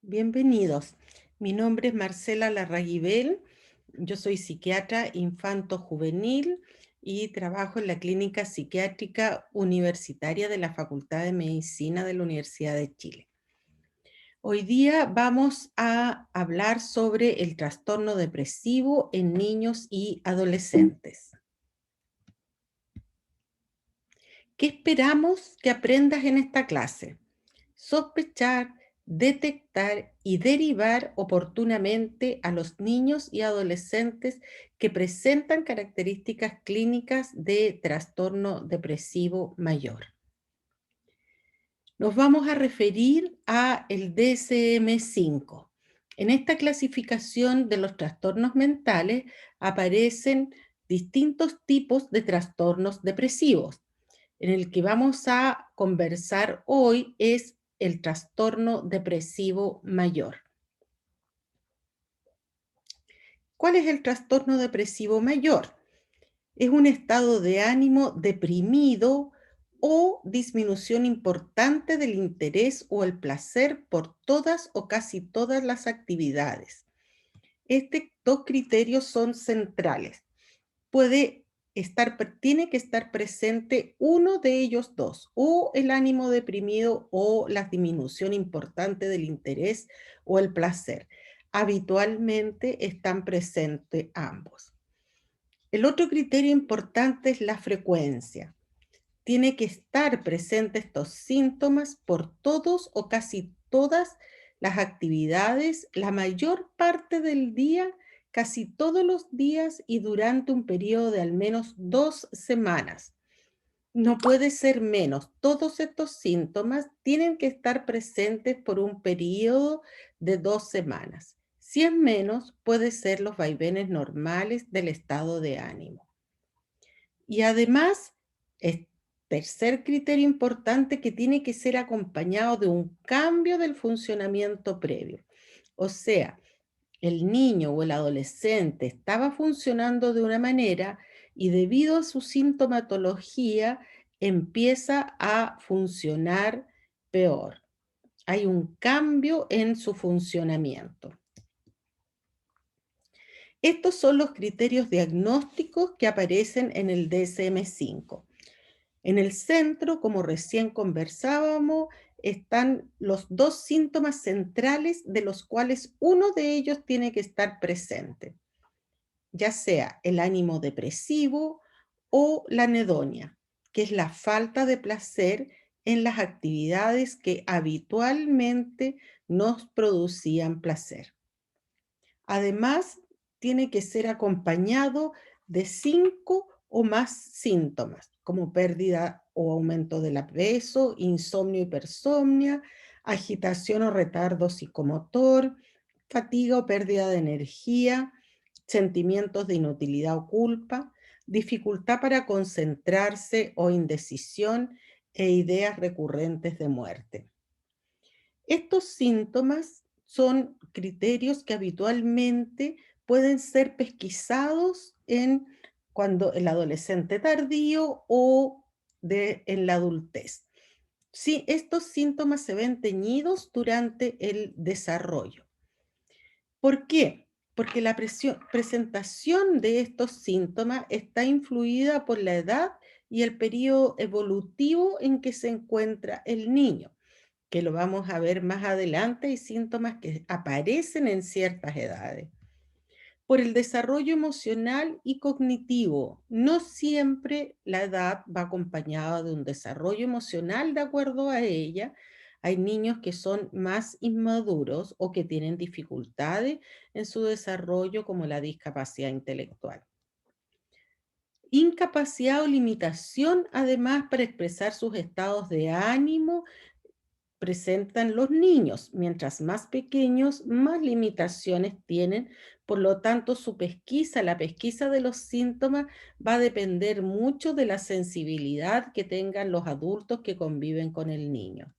Bienvenidos. Mi nombre es Marcela Larraguibel. Yo soy psiquiatra infanto-juvenil y trabajo en la Clínica Psiquiátrica Universitaria de la Facultad de Medicina de la Universidad de Chile. Hoy día vamos a hablar sobre el trastorno depresivo en niños y adolescentes. ¿Qué esperamos que aprendas en esta clase? Sospechar, detectar y derivar oportunamente a los niños y adolescentes que presentan características clínicas de trastorno depresivo mayor. Nos vamos a referir a el DSM-5. En esta clasificación de los trastornos mentales aparecen distintos tipos de trastornos depresivos. En el que vamos a conversar hoy es el trastorno depresivo mayor. ¿Cuál es el trastorno depresivo mayor? Es un estado de ánimo deprimido o disminución importante del interés o el placer por todas o casi todas las actividades. Estos dos criterios son centrales. Tiene que estar presente uno de ellos dos, o el ánimo deprimido o la disminución importante del interés o el placer. Habitualmente están presentes ambos. El otro criterio importante es la frecuencia. Tiene que estar presentes estos síntomas por todos o casi todas las actividades, la mayor parte del día, casi todos los días y durante un periodo de al menos 2 semanas. No puede ser menos. Todos estos síntomas tienen que estar presentes por un periodo de 2 semanas. Si es menos, puede ser los vaivenes normales del estado de ánimo. Y además, tercer criterio importante, que tiene que ser acompañado de un cambio del funcionamiento previo. O sea, el niño o el adolescente estaba funcionando de una manera y debido a su sintomatología empieza a funcionar peor. Hay un cambio en su funcionamiento. Estos son los criterios diagnósticos que aparecen en el DSM-5. En el centro, como recién conversábamos, están los dos síntomas centrales de los cuales uno de ellos tiene que estar presente, ya sea el ánimo depresivo o la anedonia, que es la falta de placer en las actividades que habitualmente nos producían placer. Además, tiene que ser acompañado de 5 o más síntomas, como pérdida o aumento del peso, insomnio, hipersomnia, agitación o retardo psicomotor, fatiga o pérdida de energía, sentimientos de inutilidad o culpa, dificultad para concentrarse o indecisión e ideas recurrentes de muerte. Estos síntomas son criterios que habitualmente pueden ser pesquisados cuando el adolescente tardío o en la adultez. Sí, estos síntomas se ven teñidos durante el desarrollo. ¿Por qué? Porque la presentación de estos síntomas está influida por la edad y el periodo evolutivo en que se encuentra el niño, que lo vamos a ver más adelante. Hay síntomas que aparecen en ciertas edades. Por el desarrollo emocional y cognitivo, no siempre la edad va acompañada de un desarrollo emocional de acuerdo a ella. Hay niños que son más inmaduros o que tienen dificultades en su desarrollo, como la discapacidad intelectual. Incapacidad o limitación, además, para expresar sus estados de ánimo presentan los niños. Mientras más pequeños, más limitaciones tienen. Por lo tanto, la pesquisa de los síntomas va a depender mucho de la sensibilidad que tengan los adultos que conviven con el niño.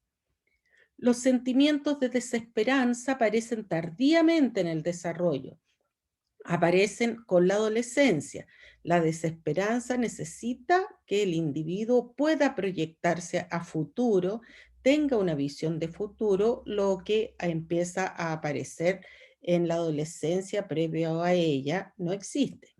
Los sentimientos de desesperanza aparecen tardíamente en el desarrollo. Aparecen con la adolescencia. La desesperanza necesita que el individuo pueda proyectarse a futuro, tenga una visión de futuro, lo que empieza a aparecer en la adolescencia previo a ella no existe.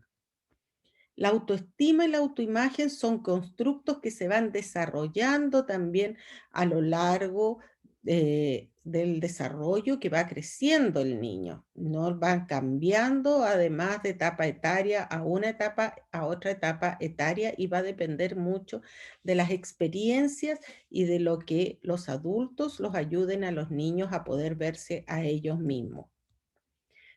La autoestima y la autoimagen son constructos que se van desarrollando también a lo largo del desarrollo que va creciendo el niño. No van cambiando además de etapa etaria a una etapa a otra etapa etaria y va a depender mucho de las experiencias y de lo que los adultos los ayuden a los niños a poder verse a ellos mismos.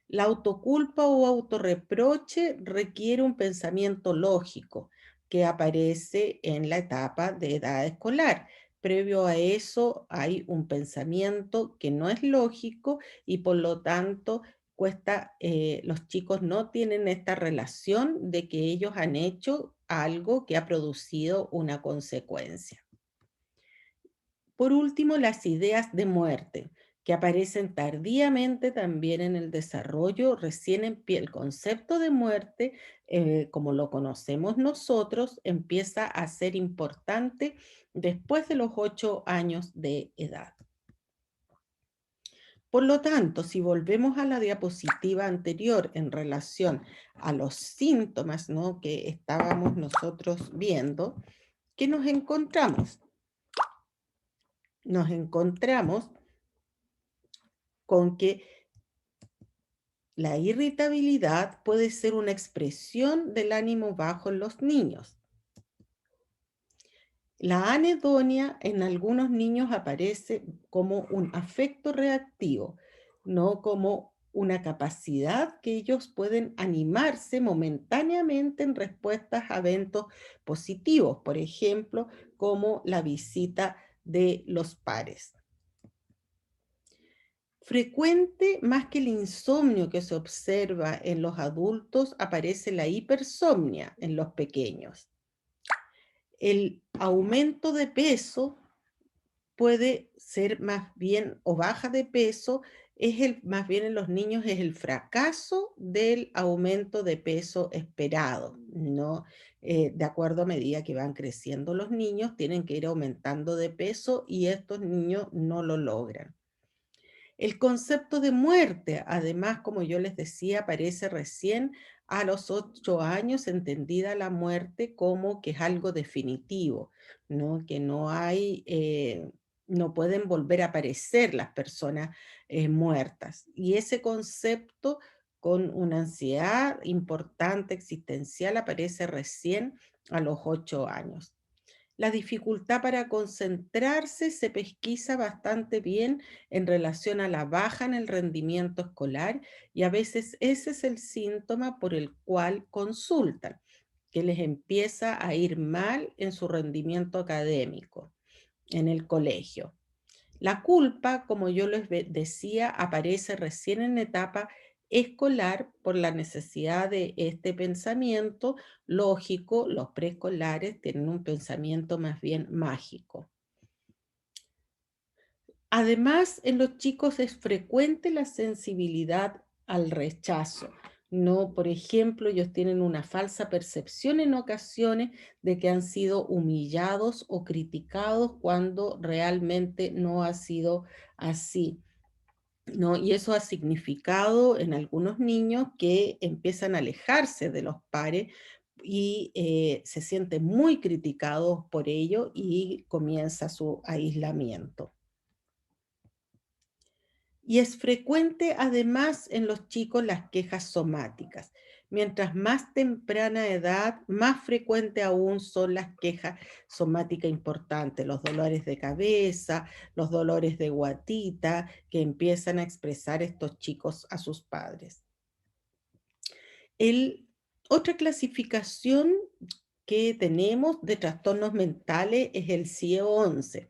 La autoculpa o autorreproche requiere un pensamiento lógico que aparece en la etapa de edad escolar. Previo a eso hay un pensamiento que no es lógico y por lo tanto los chicos no tienen esta relación de que ellos han hecho algo que ha producido una consecuencia. Por último, las ideas de muerte, que aparecen tardíamente también en el desarrollo, recién el concepto de muerte, como lo conocemos nosotros, empieza a ser importante después de los 8 años de edad. Por lo tanto, si volvemos a la diapositiva anterior en relación a los síntomas, ¿no?, que estábamos nosotros viendo, ¿qué nos encontramos? Nos encontramos con que la irritabilidad puede ser una expresión del ánimo bajo en los niños. La anedonia en algunos niños aparece como un afecto reactivo, no como una capacidad que ellos pueden animarse momentáneamente en respuestas a eventos positivos, por ejemplo, como la visita de los pares. Frecuente más que el insomnio que se observa en los adultos, aparece la hipersomnia en los pequeños. El aumento de peso puede ser más bien, o baja de peso, más bien en los niños es el fracaso del aumento de peso esperado, ¿no? De acuerdo a medida que van creciendo los niños, tienen que ir aumentando de peso y estos niños no lo logran. El concepto de muerte, además, como yo les decía, aparece recién a los 8 años, entendida la muerte como que es algo definitivo, ¿no? Que no hay, no pueden volver a aparecer las personas muertas. Y ese concepto con una ansiedad importante existencial aparece recién a los 8 años. La dificultad para concentrarse se pesquisa bastante bien en relación a la baja en el rendimiento escolar y a veces ese es el síntoma por el cual consultan, que les empieza a ir mal en su rendimiento académico en el colegio. La culpa, como yo les decía, aparece recién en etapa escolar por la necesidad de este pensamiento lógico. Los preescolares tienen un pensamiento más bien mágico. Además, en los chicos es frecuente la sensibilidad al rechazo. No, por ejemplo, ellos tienen una falsa percepción en ocasiones de que han sido humillados o criticados cuando realmente no ha sido así, ¿no? Y eso ha significado en algunos niños que empiezan a alejarse de los pares y se sienten muy criticados por ello y comienza su aislamiento. Y es frecuente además en los chicos las quejas somáticas. Mientras más temprana edad, más frecuente aún son las quejas somáticas importantes, los dolores de cabeza, los dolores de guatita que empiezan a expresar estos chicos a sus padres. El, Otra clasificación que tenemos de trastornos mentales es el CIE-11.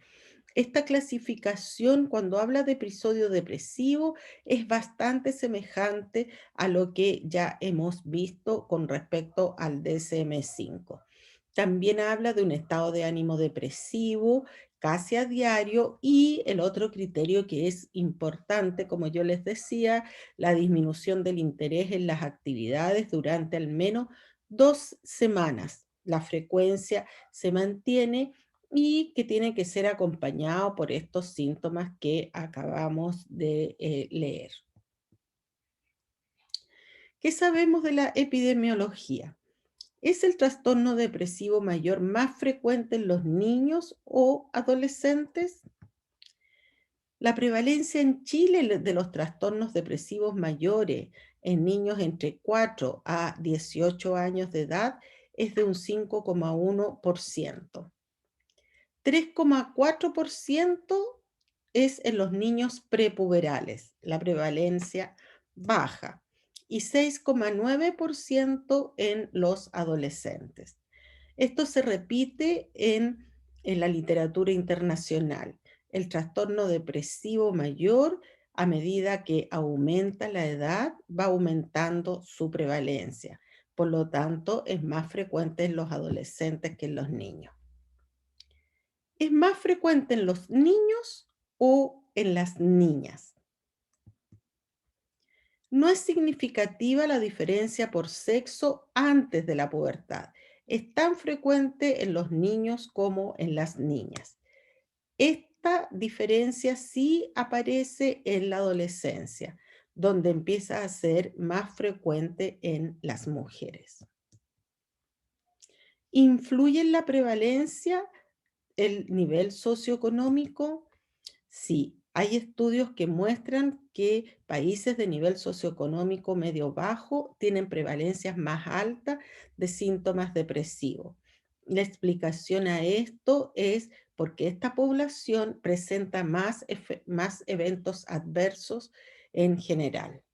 Esta clasificación, cuando habla de episodio depresivo, es bastante semejante a lo que ya hemos visto con respecto al DSM-5. También habla de un estado de ánimo depresivo casi a diario y el otro criterio que es importante, como yo les decía, la disminución del interés en las actividades durante al menos 2 semanas. La frecuencia se mantiene y que tiene que ser acompañado por estos síntomas que acabamos de leer. ¿Qué sabemos de la epidemiología? ¿Es el trastorno depresivo mayor más frecuente en los niños o adolescentes? La prevalencia en Chile de los trastornos depresivos mayores en niños entre 4 a 18 años de edad es de un 5,1%. 3,4% es en los niños prepuberales, la prevalencia baja, y 6,9% en los adolescentes. Esto se repite en la literatura internacional. El trastorno depresivo mayor, a medida que aumenta la edad, va aumentando su prevalencia. Por lo tanto, es más frecuente en los adolescentes que en los niños. ¿Es más frecuente en los niños o en las niñas? No es significativa la diferencia por sexo antes de la pubertad. Es tan frecuente en los niños como en las niñas. Esta diferencia sí aparece en la adolescencia, donde empieza a ser más frecuente en las mujeres. ¿Influye en la prevalencia el nivel socioeconómico? Sí, hay estudios que muestran que países de nivel socioeconómico medio-bajo tienen prevalencias más altas de síntomas depresivos. La explicación a esto es porque esta población presenta más eventos adversos en general.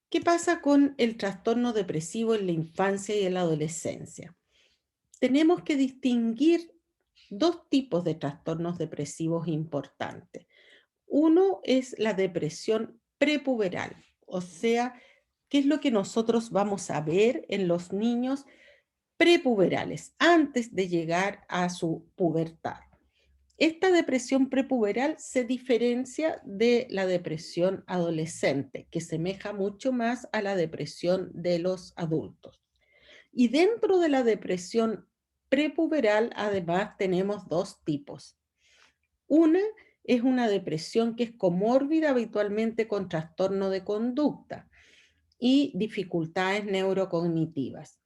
¿Qué pasa con el trastorno depresivo en la infancia y en la adolescencia? Tenemos que distinguir dos tipos de trastornos depresivos importantes. Uno es la depresión prepuberal, o sea, ¿qué es lo que nosotros vamos a ver en los niños prepuberales, antes de llegar a su pubertad? Esta depresión prepuberal se diferencia de la depresión adolescente, que semeja mucho más a la depresión de los adultos. Y dentro de la depresión prepuberal, además, tenemos dos tipos. Una es una depresión que es comórbida habitualmente con trastorno de conducta y dificultades neurocognitivas.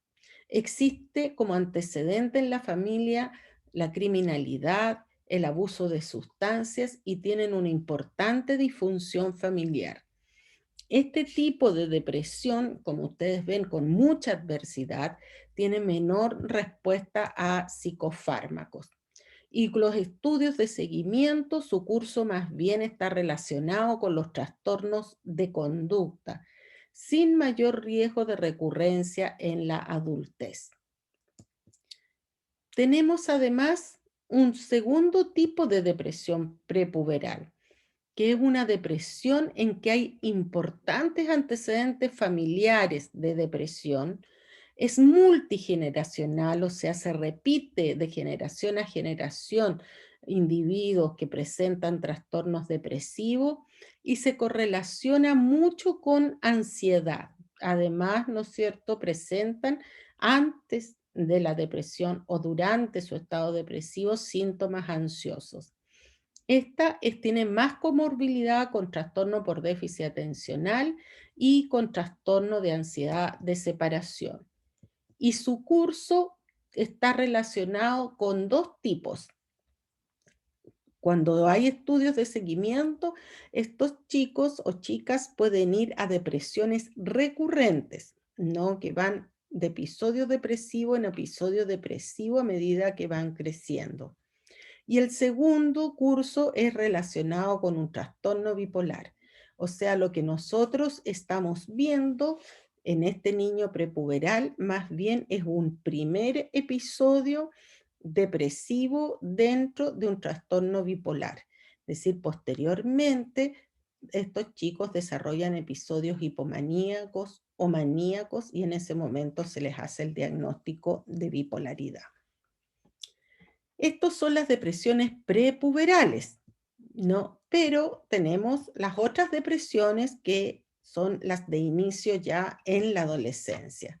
Existe como antecedente en la familia la criminalidad, el abuso de sustancias y tienen una importante disfunción familiar. Este tipo de depresión, como ustedes ven, con mucha adversidad, tiene menor respuesta a psicofármacos. Y los estudios de seguimiento, su curso más bien está relacionado con los trastornos de conducta, sin mayor riesgo de recurrencia en la adultez. Tenemos además un segundo tipo de depresión prepuberal, que es una depresión en que hay importantes antecedentes familiares de depresión, es multigeneracional, o sea, se repite de generación a generación individuos que presentan trastornos depresivos y se correlaciona mucho con ansiedad. Además, ¿no es cierto?, presentan antes de la depresión o durante su estado depresivo síntomas ansiosos. Tiene más comorbilidad con trastorno por déficit atencional y con trastorno de ansiedad de separación. Y su curso está relacionado con dos tipos. Cuando hay estudios de seguimiento, estos chicos o chicas pueden ir a depresiones recurrentes, ¿no? Que van de episodio depresivo en episodio depresivo a medida que van creciendo. Y el segundo curso es relacionado con un trastorno bipolar. O sea, lo que nosotros estamos viendo en este niño prepuberal más bien es un primer episodio depresivo dentro de un trastorno bipolar. Es decir, posteriormente estos chicos desarrollan episodios hipomaníacos o maníacos y en ese momento se les hace el diagnóstico de bipolaridad. Estas son las depresiones prepuberales, ¿no? Pero tenemos las otras depresiones que son las de inicio ya en la adolescencia.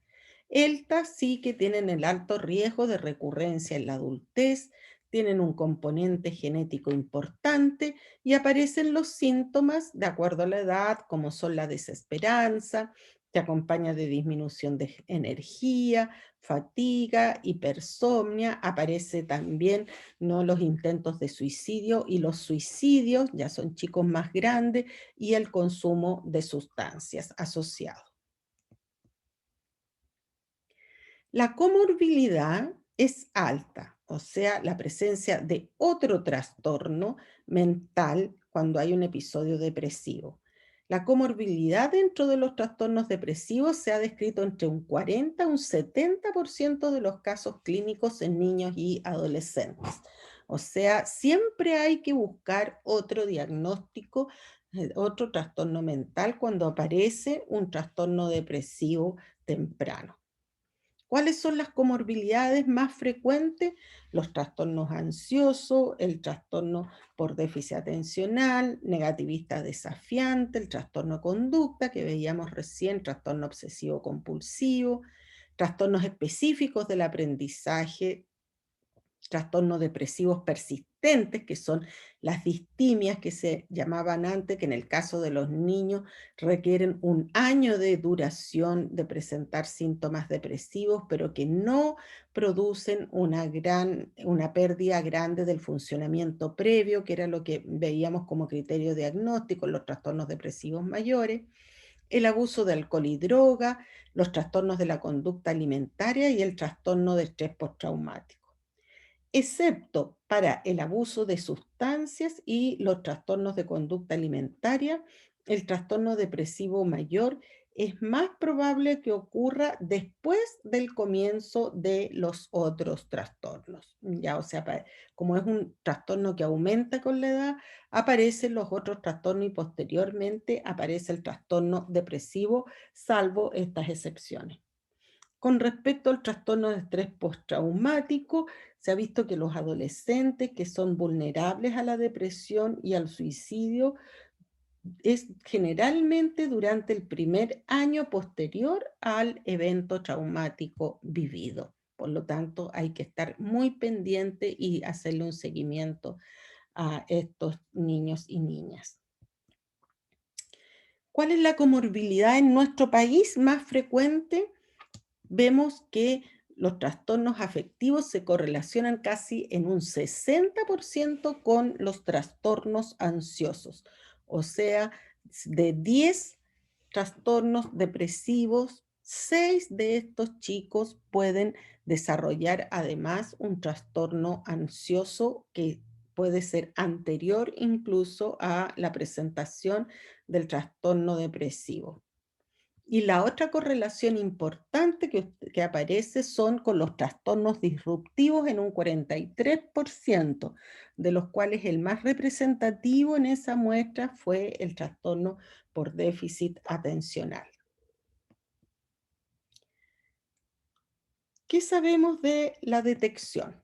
Estas sí que tienen el alto riesgo de recurrencia en la adultez, tienen un componente genético importante y aparecen los síntomas de acuerdo a la edad, como son la desesperanza, que acompaña de disminución de energía, fatiga, hipersomnia, aparece también no los intentos de suicidio y los suicidios, ya son chicos más grandes, y el consumo de sustancias asociado. La comorbilidad es alta, o sea, la presencia de otro trastorno mental cuando hay un episodio depresivo. La comorbilidad dentro de los trastornos depresivos se ha descrito entre un 40 a un 70% de los casos clínicos en niños y adolescentes. O sea, siempre hay que buscar otro diagnóstico, otro trastorno mental cuando aparece un trastorno depresivo temprano. ¿Cuáles son las comorbilidades más frecuentes? Los trastornos ansiosos, el trastorno por déficit atencional, negativista desafiante, el trastorno de conducta que veíamos recién, trastorno obsesivo compulsivo, trastornos específicos del aprendizaje, trastornos depresivos persistentes, que son las distimias que se llamaban antes, que en el caso de los niños requieren un año de duración de presentar síntomas depresivos, pero que no producen una pérdida grande del funcionamiento previo, que era lo que veíamos como criterio diagnóstico en los trastornos depresivos mayores, el abuso de alcohol y droga, los trastornos de la conducta alimentaria y el trastorno de estrés postraumático, excepto para el abuso de sustancias y los trastornos de conducta alimentaria. El trastorno depresivo mayor es más probable que ocurra después del comienzo de los otros trastornos. Ya, o sea, como es un trastorno que aumenta con la edad, aparecen los otros trastornos y posteriormente aparece el trastorno depresivo, salvo estas excepciones. Con respecto al trastorno de estrés postraumático, se ha visto que los adolescentes que son vulnerables a la depresión y al suicidio es generalmente durante el primer año posterior al evento traumático vivido. Por lo tanto, hay que estar muy pendiente y hacerle un seguimiento a estos niños y niñas. ¿Cuál es la comorbilidad en nuestro país más frecuente? Vemos que los trastornos afectivos se correlacionan casi en un 60% con los trastornos ansiosos. O sea, de 10 trastornos depresivos, 6 de estos chicos pueden desarrollar además un trastorno ansioso que puede ser anterior incluso a la presentación del trastorno depresivo. Y la otra correlación importante que aparece son con los trastornos disruptivos en un 43%, de los cuales el más representativo en esa muestra fue el trastorno por déficit atencional. ¿Qué sabemos de la detección?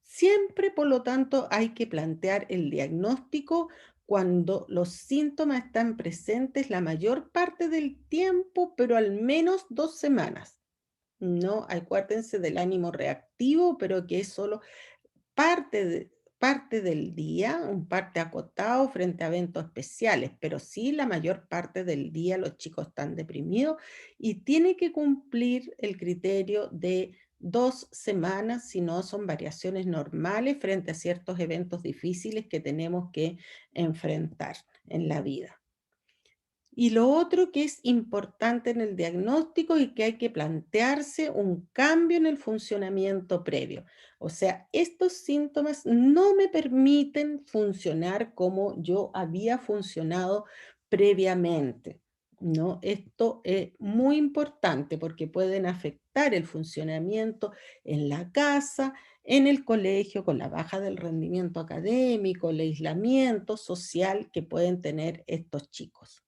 Siempre, por lo tanto, hay que plantear el diagnóstico cuando los síntomas están presentes la mayor parte del tiempo, pero al menos 2 semanas. No, acuérdense del ánimo reactivo, pero que es solo parte del día, un parte acotado frente a eventos especiales, pero sí la mayor parte del día los chicos están deprimidos y tiene que cumplir el criterio de 2 semanas, si no son variaciones normales frente a ciertos eventos difíciles que tenemos que enfrentar en la vida. Y lo otro que es importante en el diagnóstico y que hay que plantearse un cambio en el funcionamiento previo. O sea, estos síntomas no me permiten funcionar como yo había funcionado previamente, ¿no? Esto es muy importante porque pueden afectar el funcionamiento en la casa, en el colegio, con la baja del rendimiento académico, el aislamiento social que pueden tener estos chicos.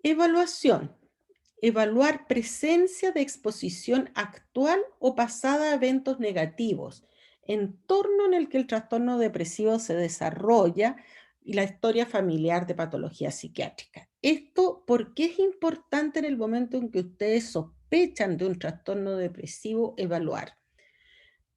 Evaluación. Evaluar presencia de exposición actual o pasada a eventos negativos, entorno en el que el trastorno depresivo se desarrolla y la historia familiar de patología psiquiátrica. Esto, ¿por qué es importante en el momento en que ustedes sospechan de un trastorno depresivo evaluar?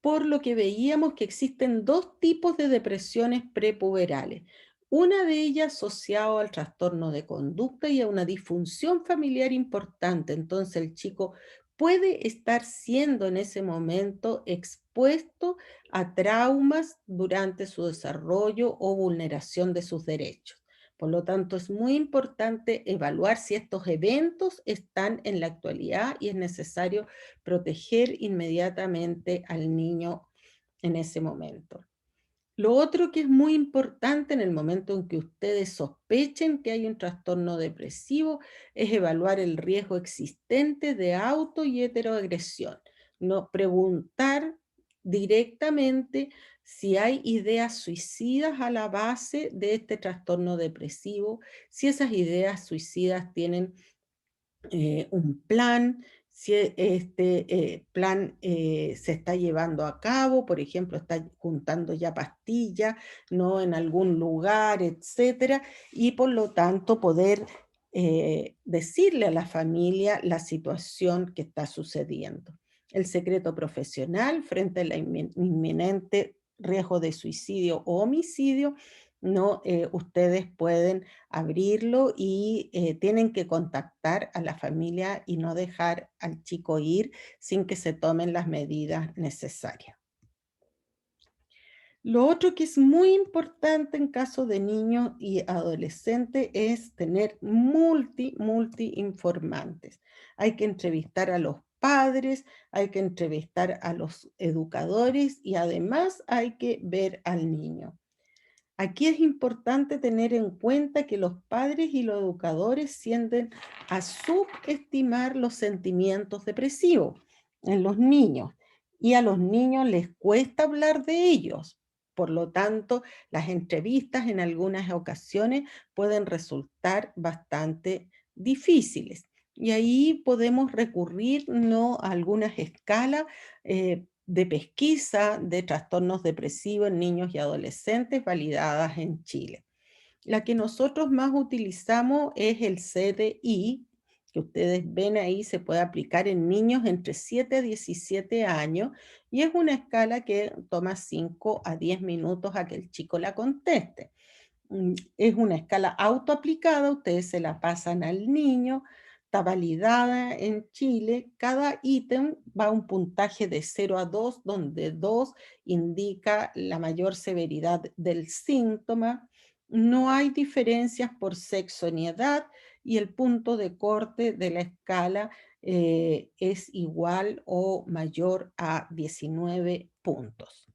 Por lo que veíamos que existen dos tipos de depresiones prepuberales. Una de ellas asociada al trastorno de conducta y a una disfunción familiar importante. Entonces el chico puede estar siendo en ese momento expuesto a traumas durante su desarrollo o vulneración de sus derechos. Por lo tanto, es muy importante evaluar si estos eventos están en la actualidad y es necesario proteger inmediatamente al niño en ese momento. Lo otro que es muy importante en el momento en que ustedes sospechen que hay un trastorno depresivo es evaluar el riesgo existente de auto y heteroagresión. No preguntar directamente si hay ideas suicidas a la base de este trastorno depresivo, si esas ideas suicidas tienen un plan, si este plan se está llevando a cabo, por ejemplo, está juntando ya pastillas, ¿no? En algún lugar, etcétera, y por lo tanto poder decirle a la familia la situación que está sucediendo. El secreto profesional frente a la inminente riesgo de suicidio o homicidio, ¿no? Ustedes pueden abrirlo y tienen que contactar a la familia y no dejar al chico ir sin que se tomen las medidas necesarias. Lo otro que es muy importante en caso de niños y adolescentes es tener multi informantes. Hay que entrevistar a los padres, hay que entrevistar a los educadores y además hay que ver al niño. Aquí es importante tener en cuenta que los padres y los educadores tienden a subestimar los sentimientos depresivos en los niños y a los niños les cuesta hablar de ellos. Por lo tanto, las entrevistas en algunas ocasiones pueden resultar bastante difíciles. Y ahí podemos recurrir, ¿no?, a algunas escalas de pesquisa de trastornos depresivos en niños y adolescentes validadas en Chile. La que nosotros más utilizamos es el CDI, que ustedes ven ahí, se puede aplicar en niños entre 7 a 17 años y es una escala que toma 5 a 10 minutos a que el chico la conteste. Es una escala autoaplicada, ustedes se la pasan al niño, está validada en Chile. Cada ítem va a un puntaje de 0 a 2, donde 2 indica la mayor severidad del síntoma. No hay diferencias por sexo ni edad y el punto de corte de la escala es igual o mayor a 19 puntos.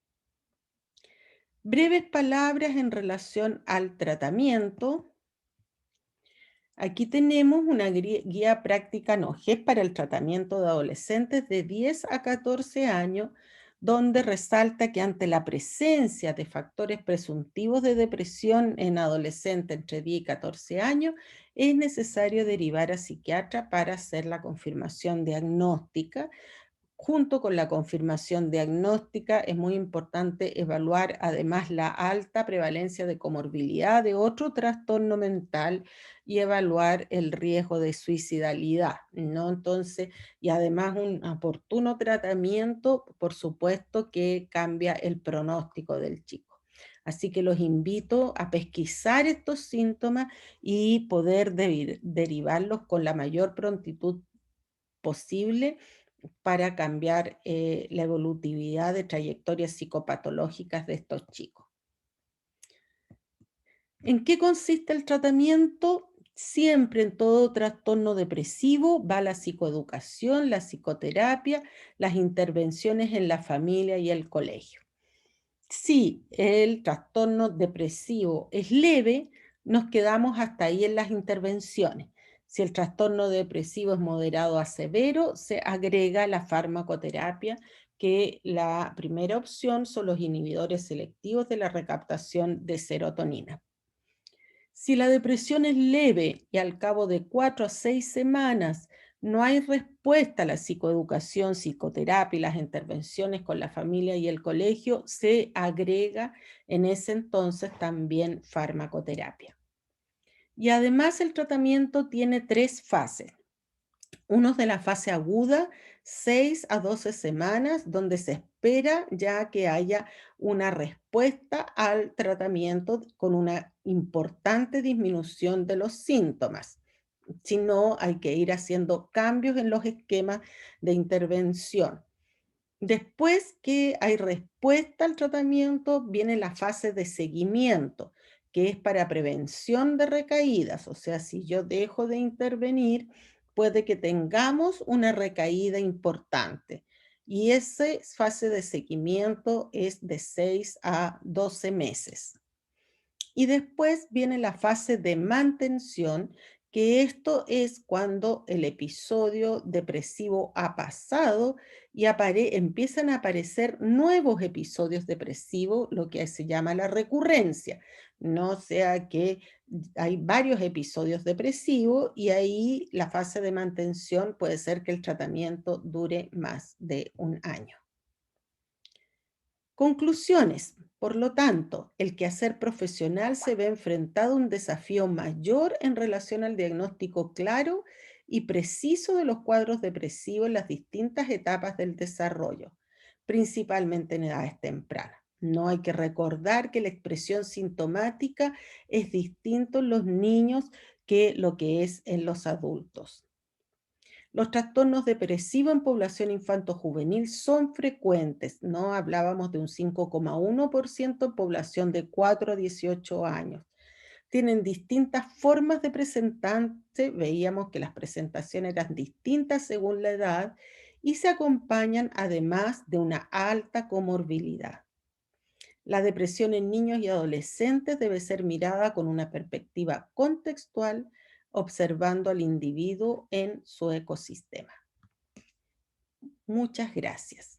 Breves palabras en relación al tratamiento. Aquí tenemos una guía práctica NOGES para el tratamiento de adolescentes de 10 a 14 años, donde resalta que ante la presencia de factores presuntivos de depresión en adolescentes entre 10 y 14 años, es necesario derivar a psiquiatra para hacer la confirmación diagnóstica. Junto con la confirmación diagnóstica, es muy importante evaluar además la alta prevalencia de comorbilidad de otro trastorno mental y evaluar el riesgo de suicidalidad, ¿no? Entonces, y además un oportuno tratamiento, por supuesto, que cambia el pronóstico del chico. Así que los invito a pesquisar estos síntomas y poder derivarlos con la mayor prontitud posible para cambiar la evolutividad de trayectorias psicopatológicas de estos chicos. ¿En qué consiste el tratamiento? Siempre en todo trastorno depresivo va la psicoeducación, la psicoterapia, las intervenciones en la familia y el colegio. Si el trastorno depresivo es leve, nos quedamos hasta ahí en las intervenciones. Si el trastorno depresivo es moderado a severo, se agrega la farmacoterapia, que la primera opción son los inhibidores selectivos de la recaptación de serotonina. Si la depresión es leve y al cabo de 4 a 6 semanas no hay respuesta a la psicoeducación, psicoterapia y las intervenciones con la familia y el colegio, se agrega en ese entonces también farmacoterapia. Y además el tratamiento tiene 3 fases. Uno de la fase aguda, 6 a 12 semanas, donde se espera ya que haya una respuesta al tratamiento con una importante disminución de los síntomas. Si no, hay que ir haciendo cambios en los esquemas de intervención. Después que hay respuesta al tratamiento, viene la fase de seguimiento, que es para prevención de recaídas. O sea, si yo dejo de intervenir, puede que tengamos una recaída importante. Y esa fase de seguimiento es de 6 a 12 meses. Y después viene la fase de mantención, que esto es cuando el episodio depresivo ha pasado y empiezan a aparecer nuevos episodios depresivos, lo que se llama la recurrencia. No sea que hay varios episodios depresivos y ahí la fase de mantención puede ser que el tratamiento dure más de un año. Conclusiones. Por lo tanto, el quehacer profesional se ve enfrentado a un desafío mayor en relación al diagnóstico claro y preciso de los cuadros depresivos en las distintas etapas del desarrollo, principalmente en edades tempranas. No hay que recordar que la expresión sintomática es distinto en los niños que lo que es en los adultos. Los trastornos depresivos en población infanto-juvenil son frecuentes, ¿no? Hablábamos de un 5,1% en población de 4 a 18 años. Tienen distintas formas de presentarse, veíamos que las presentaciones eran distintas según la edad y se acompañan además de una alta comorbilidad. La depresión en niños y adolescentes debe ser mirada con una perspectiva contextual, observando al individuo en su ecosistema. Muchas gracias.